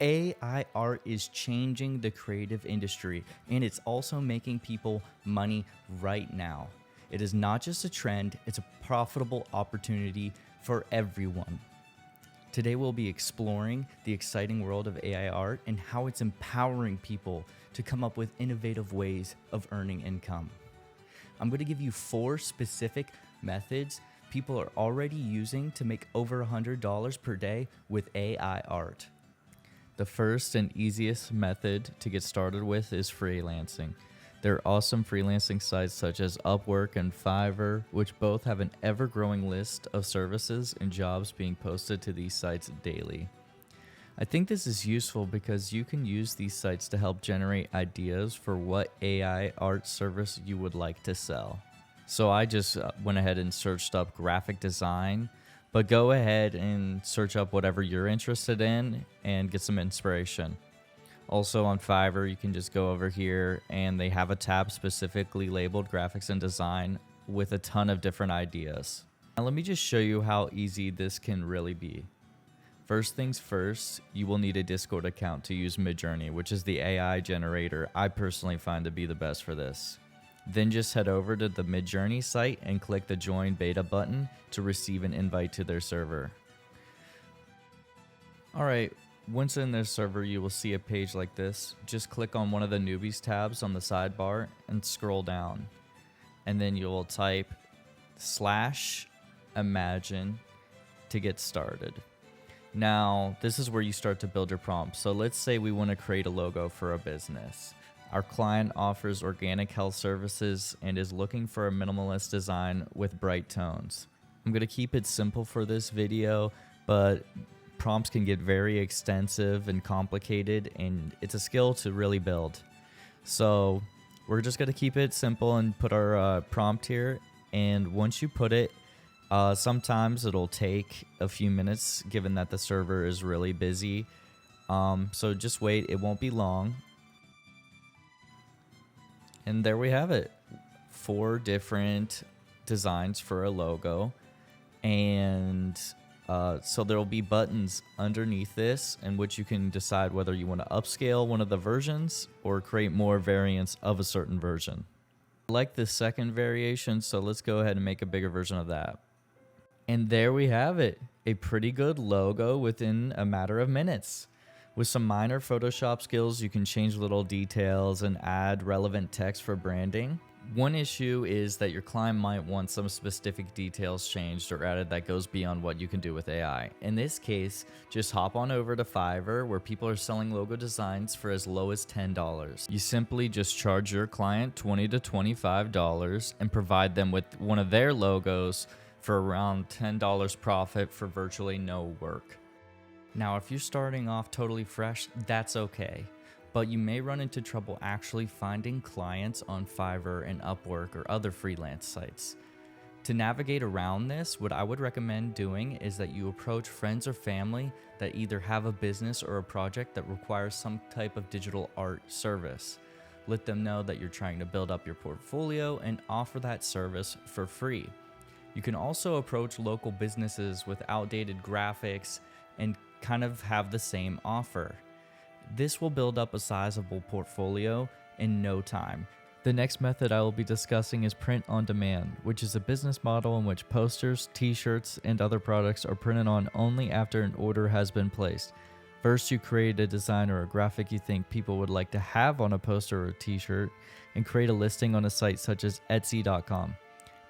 AI art is changing the creative industry, and it's also making people money right now. It is not just a trend, it's a profitable opportunity for everyone. Today we'll be exploring the exciting world of AI art and how it's empowering people to come up with innovative ways of earning income. I'm going to give you 4 specific methods people are already using to make over $100 per day with AI art. The first and easiest method to get started with is freelancing. There are awesome freelancing sites such as Upwork and Fiverr, which both have an ever-growing list of services and jobs being posted to these sites daily. I think this is useful because you can use these sites to help generate ideas for what AI art service you would like to sell. So I just went ahead and searched up graphic design, but go ahead and search up whatever you're interested in and get some inspiration. Also on Fiverr, you can just go over here and they have a tab specifically labeled graphics and design with a ton of different ideas. Now let me just show you how easy this can really be. First things first, you will need a Discord account to use Midjourney, which is the AI generator I personally find to be the best for this. Then just head over to the Midjourney site and click the Join Beta button to receive an invite to their server. Alright, once in their server, you will see a page like this. Just click on one of the newbies tabs on the sidebar and scroll down. And then you will type /imagine to get started. Now, this is where you start to build your prompt. So let's say we want to create a logo for a business. Our client offers organic health services and is looking for a minimalist design with bright tones. I'm going to keep it simple for this video, but prompts can get very extensive and complicated, and it's a skill to really build. So we're just going to keep it simple and put our prompt here. And once you put it, sometimes it'll take a few minutes given that the server is really busy. So just wait, it won't be long. And there we have it. 4 different designs for a logo. And so there will be buttons underneath this in which you can decide whether you want to upscale one of the versions or create more variants of a certain version. I like the second variation, so let's go ahead and make a bigger version of that. And there we have it. A pretty good logo within a matter of minutes. With some minor Photoshop skills, you can change little details and add relevant text for branding. One issue is that your client might want some specific details changed or added that goes beyond what you can do with AI. In this case, just hop on over to Fiverr, where people are selling logo designs for as low as $10. You simply just charge your client $20 to $25 and provide them with one of their logos for around $10 profit for virtually no work. Now, if you're starting off totally fresh, that's okay, but you may run into trouble actually finding clients on Fiverr and Upwork or other freelance sites. To navigate around this, what I would recommend doing is that you approach friends or family that either have a business or a project that requires some type of digital art service. Let them know that you're trying to build up your portfolio and offer that service for free. You can also approach local businesses with outdated graphics and kind of have the same offer. This will build up a sizable portfolio in no time. The next method I will be discussing is print on demand, which is a business model in which posters, t-shirts, and other products are printed on only after an order has been placed. First, you create a design or a graphic you think people would like to have on a poster or a t-shirt and create a listing on a site such as Etsy.com.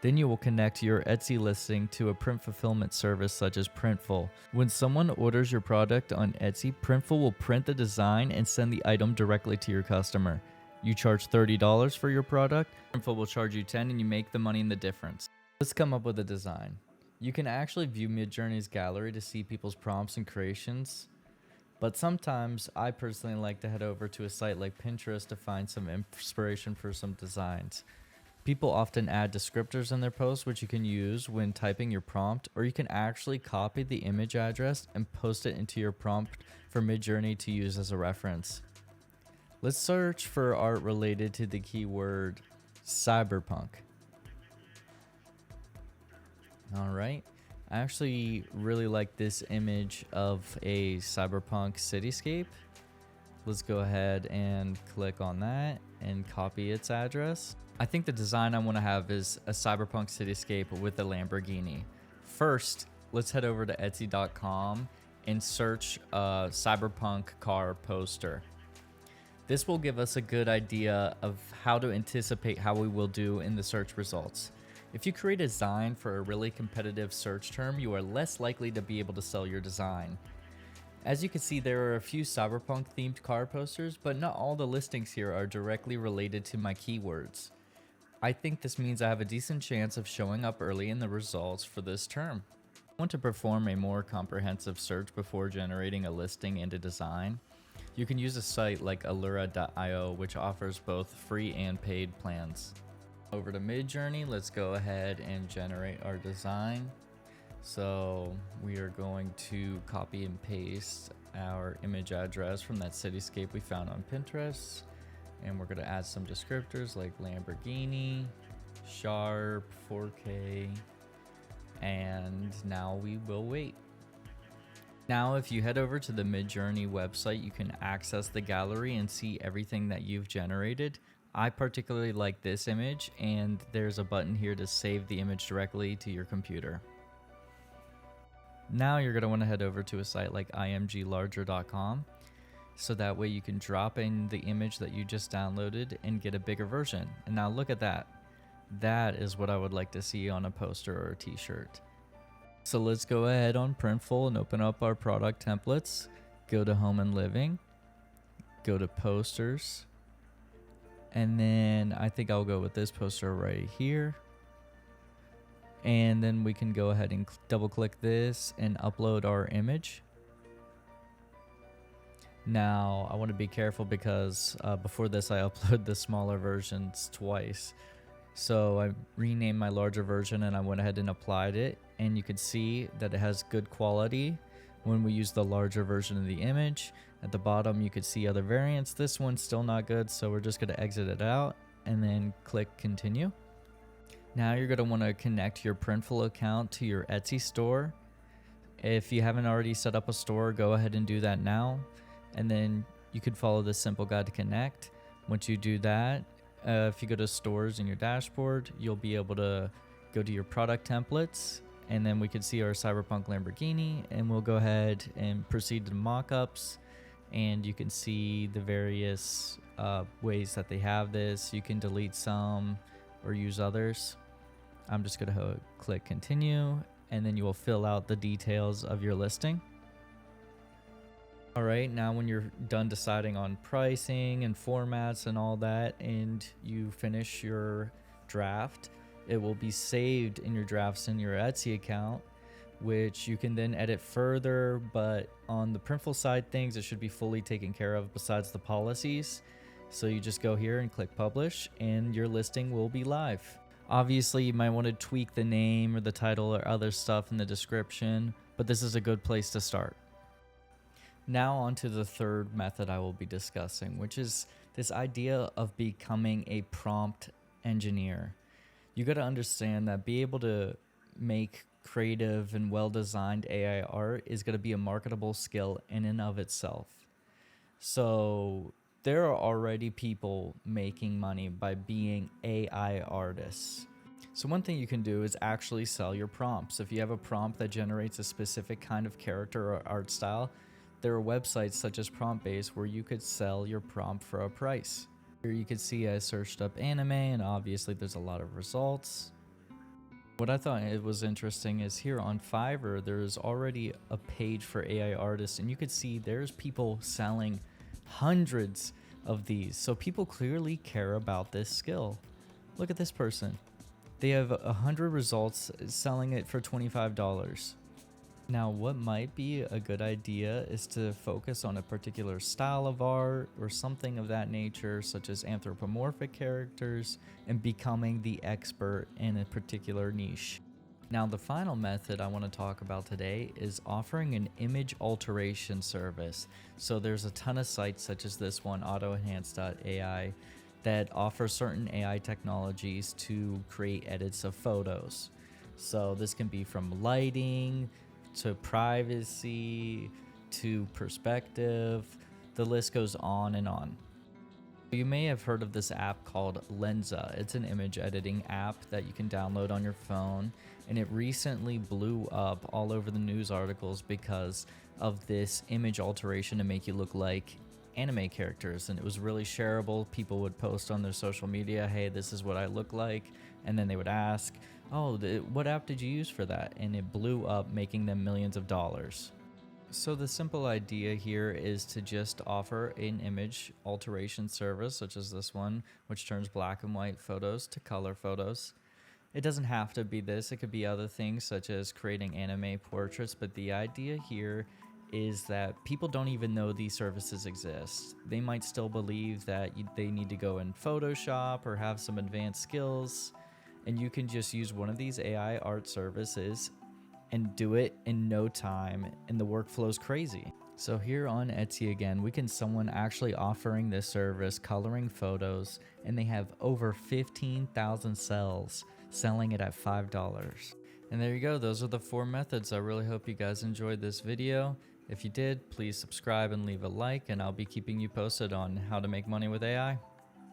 Then you will connect your Etsy listing to a print fulfillment service such as Printful. When someone orders your product on Etsy, Printful will print the design and send the item directly to your customer. You charge $30 for your product, Printful will charge you $10 and you make the money in the difference. Let's come up with a design. You can actually view Midjourney's gallery to see people's prompts and creations, but sometimes I personally like to head over to a site like Pinterest to find some inspiration for some designs. People often add descriptors in their posts, which you can use when typing your prompt, or you can actually copy the image address and post it into your prompt for Midjourney to use as a reference. Let's search for art related to the keyword cyberpunk. All right, I actually really like this image of a cyberpunk cityscape. Let's go ahead and click on that and copy its address. I think the design I want to have is a cyberpunk cityscape with a Lamborghini. First, let's head over to Etsy.com and search a cyberpunk car poster. This will give us a good idea of how to anticipate how we will do in the search results. If you create a design for a really competitive search term, you are less likely to be able to sell your design. As you can see, there are a few cyberpunk themed car posters, but not all the listings here are directly related to my keywords. I think this means I have a decent chance of showing up early in the results for this term. I want to perform a more comprehensive search before generating a listing and a design. You can use a site like Allura.io, which offers both free and paid plans. Over to Midjourney, let's go ahead and generate our design. So we are going to copy and paste our image address from that cityscape we found on Pinterest. And we're going to add some descriptors like Lamborghini, sharp, 4K, and now we will wait. Now, if you head over to the Midjourney website, you can access the gallery and see everything that you've generated. I particularly like this image, and there's a button here to save the image directly to your computer. Now you're going to want to head over to a site like imglarger.com, so that way you can drop in the image that you just downloaded and get a bigger version. And now look at that. That is what I would like to see on a poster or a t-shirt. So let's go ahead on Printful and open up our product templates. Go to Home and Living. Go to Posters. And then I think I'll go with this poster right here. And then we can go ahead and double click this and upload our image. Now I want to be careful because before this I uploaded the smaller versions twice. So I renamed my larger version and I went ahead and applied it, and you can see that it has good quality when we use the larger version of the image. At the bottom you could see other variants. This one's still not good, so we're just going to exit it out and then click continue. Now you're going to want to connect your Printful account to your Etsy store. If you haven't already set up a store, go ahead and do that now, and then you could follow this simple guide to connect. Once you do that, if you go to stores in your dashboard, you'll be able to go to your product templates, and then we can see our Cyberpunk Lamborghini, and we'll go ahead and proceed to mockups, and you can see the various ways that they have this. You can delete some or use others. I'm just going to click continue, and then you will fill out the details of your listing. All right, now when you're done deciding on pricing and formats and all that, and you finish your draft, it will be saved in your drafts in your Etsy account, which you can then edit further. But on the Printful side things, it should be fully taken care of besides the policies. So you just go here and click publish, and your listing will be live. Obviously, you might want to tweak the name or the title or other stuff in the description, but this is a good place to start. Now on to the third method I will be discussing, which is this idea of becoming a prompt engineer. You got to understand that being able to make creative and well-designed AI art is going to be a marketable skill in and of itself. So there are already people making money by being AI artists. So one thing you can do is actually sell your prompts. If you have a prompt that generates a specific kind of character or art style, there are websites such as PromptBase where you could sell your prompt for a price. Here you can see I searched up anime, and obviously there's a lot of results. What I thought it was interesting is here on Fiverr, there's already a page for AI artists, and you could see there's people selling hundreds of these. So people clearly care about this skill. Look at this person. They have 100 results selling it for $25. Now, what might be a good idea is to focus on a particular style of art or something of that nature, such as anthropomorphic characters, and becoming the expert in a particular niche. Now, the final method I want to talk about today is offering an image alteration service. So there's a ton of sites such as this one, AutoEnhance.ai, that offer certain AI technologies to create edits of photos. So this can be from lighting to privacy to perspective. The list goes on and on. You may have heard of this app called Lensa. It's an image editing app that you can download on your phone, and it recently blew up all over the news articles because of this image alteration to make you look like anime characters, and it was really shareable. People would post on their social media, hey, this is what I look like, and then they would ask, oh, what app did you use for that? And it blew up, making them millions of dollars. So the simple idea here is to just offer an image alteration service, such as this one, which turns black and white photos to color photos. It doesn't have to be this, it could be other things such as creating anime portraits, but the idea here is that people don't even know these services exist. They might still believe that they need to go in Photoshop or have some advanced skills, and you can just use one of these AI art services and do it in no time, and the workflow's crazy. So here on Etsy again, we can someone actually offering this service, coloring photos, and they have over 15,000 sales, selling it at $5. And there you go, those are the 4 methods. I really hope you guys enjoyed this video. If you did, please subscribe and leave a like, and I'll be keeping you posted on how to make money with AI.